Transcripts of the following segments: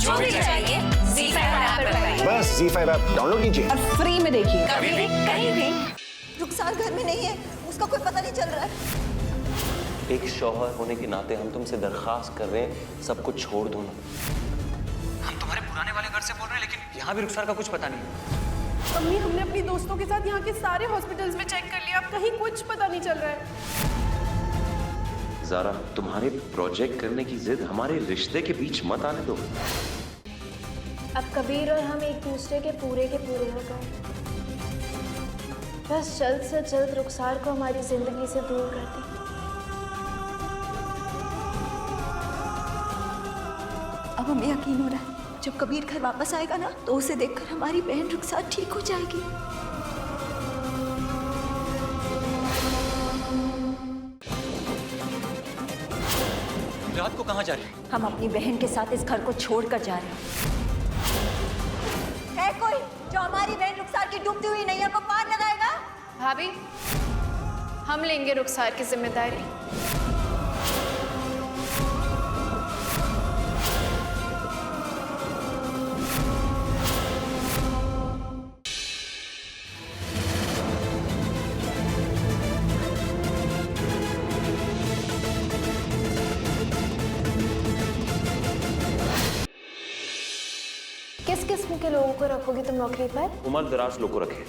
जो भी चाहिए ZEE5 ऐप पर पाइए। बस ZEE5 ऐप डाउनलोड कीजिए और फ्री में देखिए। कभी भी कहीं भी। रुखसार घर में नहीं है, उसका कोई पता नहीं चल रहा है। एक शौहर होने के नाते हम तुमसे दरखास्त कर रहे हैं, सब कुछ छोड़ दो ना। हम तुम्हारे पुराने वाले घर से बोल रहे हैं, लेकिन यहाँ भी रुखसार का कुछ पता नहीं। अम्मी, हमने अपनी दोस्तों के साथ यहाँ के सारे हॉस्पिटल्स में चेक कर लिया, अब कहीं कुछ पता नहीं चल रहा है। ज़ारा, तुम्हारे प्रोजेक्ट करने की जिद हमारे रिश्ते के बीच मत आने दो। अब कबीर और हम एक दूसरे के पूरे हो गए। बस जल्द से जल्द रुखसार को हमारी जिंदगी से दूर कर दें। अब हमें यकीन हो रहा है, जब कबीर घर वापस आएगा ना, तो उसे देखकर हमारी बहन रुखसार ठीक हो जाएगी। रात को कहाँ जा रहे हैं? हम अपनी बहन के साथ इस घर को छोड़कर जा रहे हैं। है कोई जो हमारी बहन रुखसार की डूबती हुई नैया को पार लगाएगा? भाभी, हम लेंगे रुखसार की जिम्मेदारी। किस किस्म के लोगों को रखोगे तुम नौकरी पर? उम्र दराज लोग को रखे,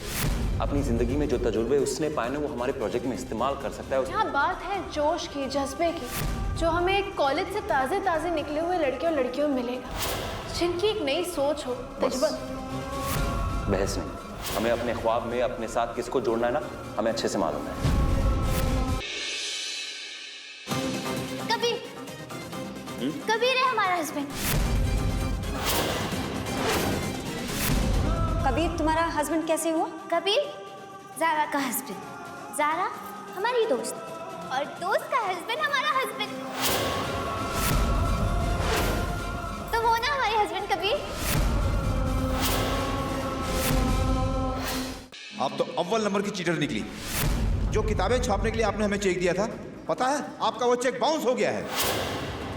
अपनी जिंदगी में जो तजुर्बे उसने पाए ना, वो हमारे प्रोजेक्ट में इस्तेमाल कर सकता है। यहाँ बात है जोश की, जज्बे की, जो हमें एक कॉलेज से ताजे निकले हुए लड़के और लड़कियों में मिलेगा, जिनकी एक नई सोच हो, तजुर्बा। बहस नहीं, हमें अपने ख्वाब में अपने साथ किसको जोड़ना है ना, हमें अच्छे से मालूम है। कबीर है हमारा हस्बैंड। कबीर तुम्हारा हस्बैंड कैसे हुआ? कबीर ज़ारा का हस्बैंड, ज़ारा हमारी दोस्त, और दोस्त का हस्बैंड हमारा हस्बैंड, तो वो ना हमारे हस्बैंड कबीर। आप तो अव्वल नंबर की चीटर निकली। जो किताबें छापने के लिए आपने हमें चेक दिया था, पता है आपका वो चेक बाउंस हो गया है।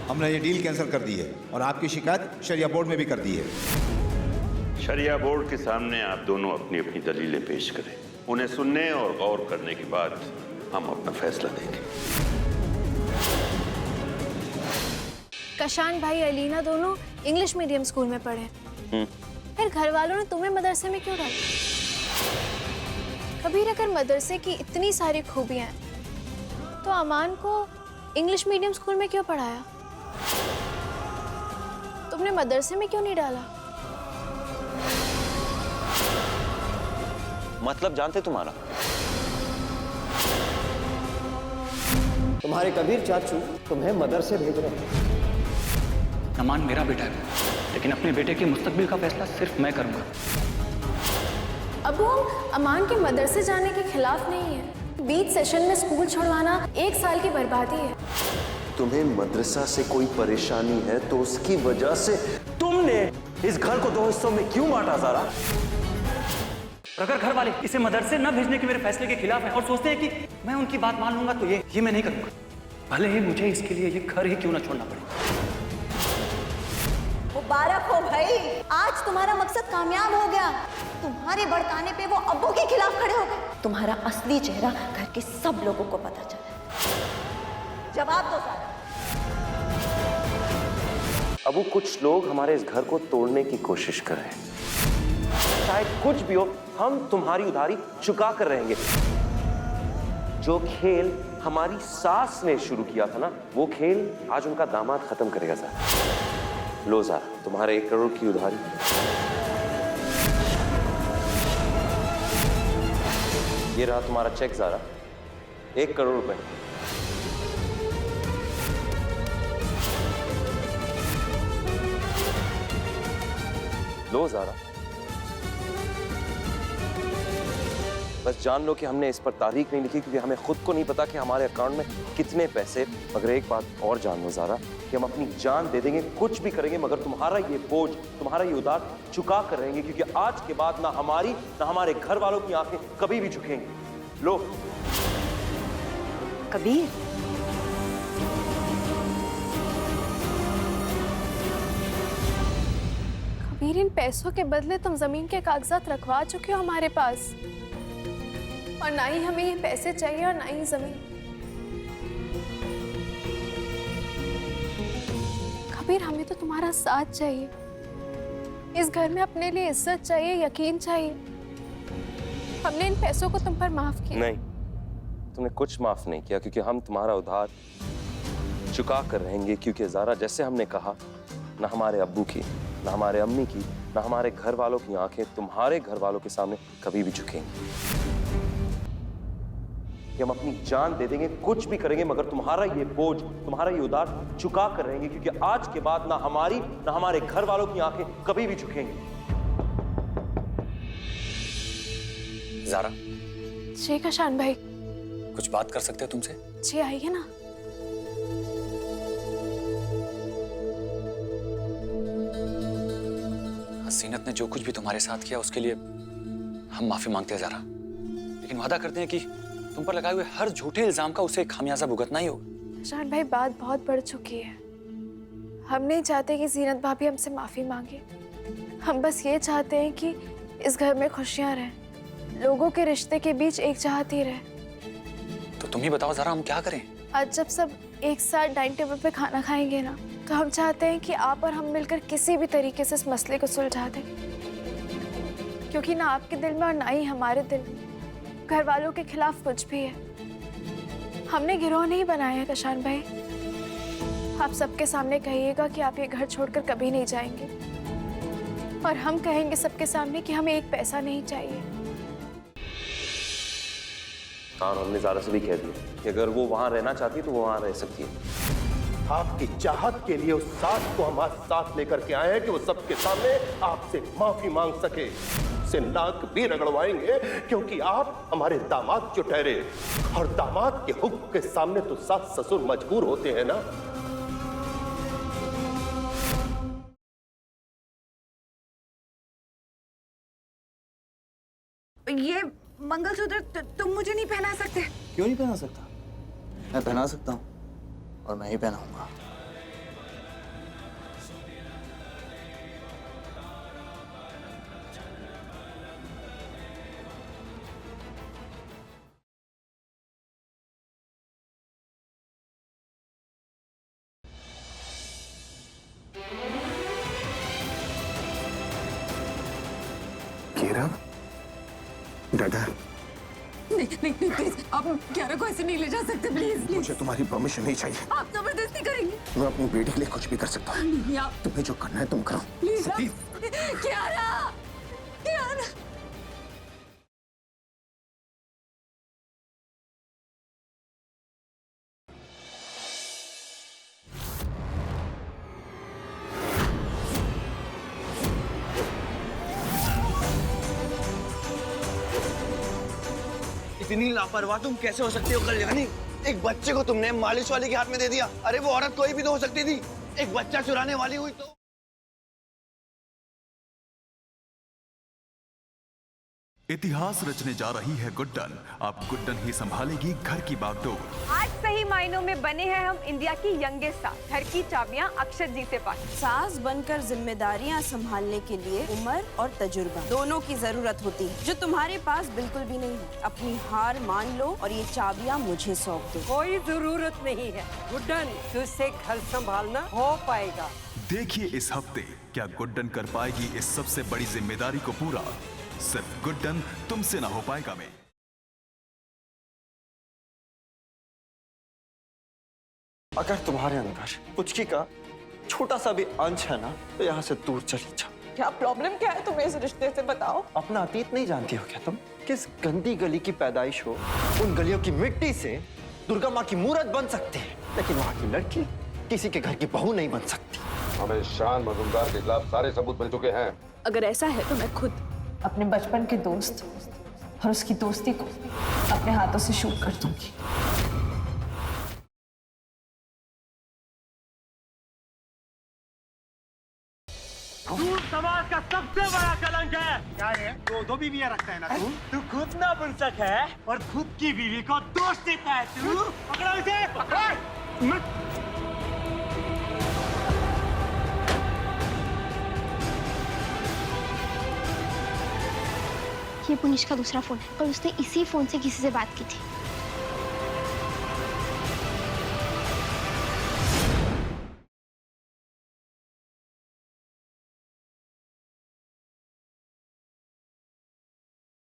हमने ये डील कैंसिल कर दी है और आपकी शिकायत शरिया बोर्ड में भी कर दी है। शरिया बोर्ड के सामने आप दोनों अपनी अपनी दलीलें पेश करें। उन्हें सुनने और गौर करने के बाद हम अपना फैसला देंगे। कशान भाई अलीना दोनों इंग्लिश मीडियम स्कूल में पढ़े, फिर घर वालों ने तुम्हें मदरसे में क्यों डाला? कबीर, अगर मदरसे की इतनी सारी खूबियां हैं, तो अमान को इंग्लिश मीडियम स्कूल में क्यों पढ़ाया? तुमने मदरसे में क्यों नहीं डाला? मतलब जानते तुम्हारा? तुम्हारे कबीर चाचू तुम्हें मदरसे भेज रहे हैं। अमान मेरा बेटा है, लेकिन अपने बेटे के मुस्तकबिल का फैसला सिर्फ मैं करूंगा। अब हम अमान के मदरसे जाने के खिलाफ नहीं है। बीच सेशन में स्कूल छुड़वाना 1 साल की बर्बादी है। तुम्हें मदरसा से कोई परेशानी है तो उसकी वजह से तुमने इस घर को 2 हिस्सों में क्यों बांटा ज़ारा? अगर घर वाले इसे मदरसे न भेजने के मेरे फैसले के खिलाफ हैं और सोचते हैं कि मैं उनकी बात मान लूंगा, तो ये मैं नहीं करूंगा, भले ही मुझे इसके लिए ये घर ही क्यों ना छोड़ना पड़े। मुबारक हो भाई, आज तुम्हारा मकसद कामयाब हो गया। तुम्हारे भड़काने पे वो अब्बू के खिलाफ खड़े हो गए। तुम्हारा असली चेहरा घर के सब लोगों को पता चला। जवाब दो सारा। अबू, कुछ लोग हमारे इस घर को तोड़ने की कोशिश कर रहे हैं। चाहे कुछ भी हो, हम तुम्हारी उधारी चुका कर रहेंगे। जो खेल हमारी सास ने शुरू किया था ना, वो खेल आज उनका दामाद खत्म करेगा। ज़ारा, लो ज़ारा, तुम्हारे 1 करोड़ की उधारी। ये रहा तुम्हारा चेक ज़ारा, 1 करोड़ रुपए। लो ज़ारा, बस जान लो कि हमने इस पर तारीख नहीं लिखी क्योंकि हमें खुद को नहीं पता कि हमारे अकाउंट में कितने पैसे। मगर एक बात और जान लो ज़ारा, कि हम अपनी जान दे देंगे, कुछ भी करेंगे, मगर तुम्हारा ये बोझ, तुम्हारा ये उधार चुका कर रहेंगे, क्योंकि आज के बाद ना हमारी ना हमारे घर वालों की आंखें कभी भी झुकेंगी। लो। कबीर, कबीर, इन पैसों के बदले तुम जमीन के कागजात रखवा चुके हो हमारे पास, और ना ही हमें ये पैसे चाहिए और ना ही जमीन। कबीर, हमें तो तुम्हारा साथ चाहिए। इस घर में अपने लिए इज्जत चाहिए, यकीन चाहिए। हमने इन पैसों को तुम पर माफ किया। नहीं, तुमने कुछ माफ नहीं किया, क्योंकि हम तुम्हारा उधार चुका कर रहेंगे। क्योंकि ज़ारा, जैसे हमने कहा, ना हमारे अब्बू की, ना हमारे अम्मी की, ना हमारे घर वालों की आंखें तुम्हारे घर वालों के सामने कभी भी झुकेंगी। कि हम अपनी जान दे देंगे, कुछ भी करेंगे, मगर तुम्हारा ये बोझ, तुम्हारा ये उधार चुका कर रहेंगे। क्योंकि आज के बाद ना हमारी, ना हमारे घर वालों की आंखें कभी भी झुकेंगी। ज़ारा, जी कशान भाई। कुछ बात कर सकते हैं तुमसे? जी आइए ना। हसीनत ने जो कुछ भी तुम्हारे साथ किया उसके लिए हम माफी मांगते हैं ज़ारा, लेकिन वादा करते हैं कि तुम पर लगाए हुए हर झूठे इल्जाम का उसे खामियाजा भुगतना ही होगा। कशान भाई, बात बहुत बढ़ चुकी है। हम नहीं चाहते कि जीनत भाभी हमसे माफी मांगे। हम बस ये चाहते हैं कि इस घर में खुशियां रहें, लोगों के रिश्ते के बीच एक चाहत ही रहे। तो तुम ही बताओ ज़ारा, हम क्या करें? आज जब सब एक साथ डाइनिंग टेबल पे खाना खाएंगे ना, तो हम चाहते हैं कि आप और हम मिलकर किसी भी तरीके से इस मसले को सुलझा दें। क्योंकि ना आपके दिल में और ना ही हमारे दिल में घर वालों के खिलाफ कुछ भी है। हमने गिरोह नहीं बनाया है कशान भाई। आप सबके सामने कहिएगा कि आप ये घर छोड़कर कभी नहीं जाएंगे, और हम कहेंगे सबके सामने कि हमें एक पैसा नहीं चाहिए। और हमने ज़ारा से भी कह दिया कि अगर वो वहां रहना चाहती है तो वो वहां रह सकती है। आपकी चाहत के लिए उस साथ को हम आज साथ लेकर के आए हैं कि वो सबके सामने आपसे माफी मांग सके। से नाक भी रगड़वाएंगे, क्योंकि आप हमारे दामाद जो ठहरे, और दामाद के हुक्म के सामने तो सास ससुर मजबूर होते हैं ना। ये मंगलसूत्र तुम मुझे नहीं पहना सकते। क्यों नहीं पहना सकता? मैं पहना सकता हूँ, और मैं ही पहनाऊंगा। दादा, नहीं नहीं नहीं, प्लीज आप क्यारा को ऐसे नहीं ले जा सकते, प्लीज। मुझे तुम्हारी परमिशन नहीं चाहिए। आप जबरदस्ती करेंगे। मैं अपनी बेटी के लिए कुछ भी कर सकता हूँ। नहीं, आप तुम्हें जो करना है तुम करो। प्लीज। क्यारा, क्यारा। इतनी लापरवाह तुम कैसे हो सकती हो कल्याणी? एक बच्चे को तुमने मालिश वाले के हाथ में दे दिया। अरे वो औरत कोई भी तो हो सकती थी, एक बच्चा चुराने वाली हुई तो। इतिहास रचने जा रही है गुड्डन। अब गुड्डन ही संभालेगी घर की बागडोर। आज सही मायनों में बने हैं हम इंडिया की यंगेस्ट सास। घर की चाबियां अक्षत जी से पाई। सास बनकर जिम्मेदारियां संभालने के लिए उम्र और तजुर्बा दोनों की जरूरत होती है, जो तुम्हारे पास बिल्कुल भी नहीं है। अपनी हार मान लो और ये चाबियां मुझे सौंप दो। कोई जरूरत नहीं है गुड्डन, तुझसे घर संभालना हो पाएगा। देखिए इस हफ्ते क्या गुड्डन कर पाएगी इस सबसे बड़ी जिम्मेदारी को पूरा। सिर्फ गुड्डन तुमसे ना हो पाएगा में। अगर तुम्हारे अंदर पुचकी का छोटा सा भी अंश है ना, तो यहाँ से दूर चली जाओ। क्या प्रॉब्लम क्या है तुम्हें इस रिश्ते से, बताओ। अपना अतीत नहीं जानती हो क्या तुम? किस गंदी गली की पैदाइश हो, उन गलियों की मिट्टी से दुर्गा माँ की मूर्त बन सकते हैं, लेकिन वहाँ की लड़की किसी के घर की बहू नहीं बन सकती। हमें शान मजूमदार के खिलाफ सारे सबूत मिल चुके हैं। अगर ऐसा है तो मैं खुद अपने बचपन के दोस्त और उसकी दोस्ती को अपने हाथों से शूट कर दूंगी। तू समाज का सबसे बड़ा कलंक है। क्या है? दो बीवियां रखता है ना तू? तू खुद ना पुंसक है और खुद की बीवी को दोष देता है तू। पकड़ो इसे, पकड़। ये पुनीश का दूसरा फोन है और उसने इसी फोन से किसी से बात की थी।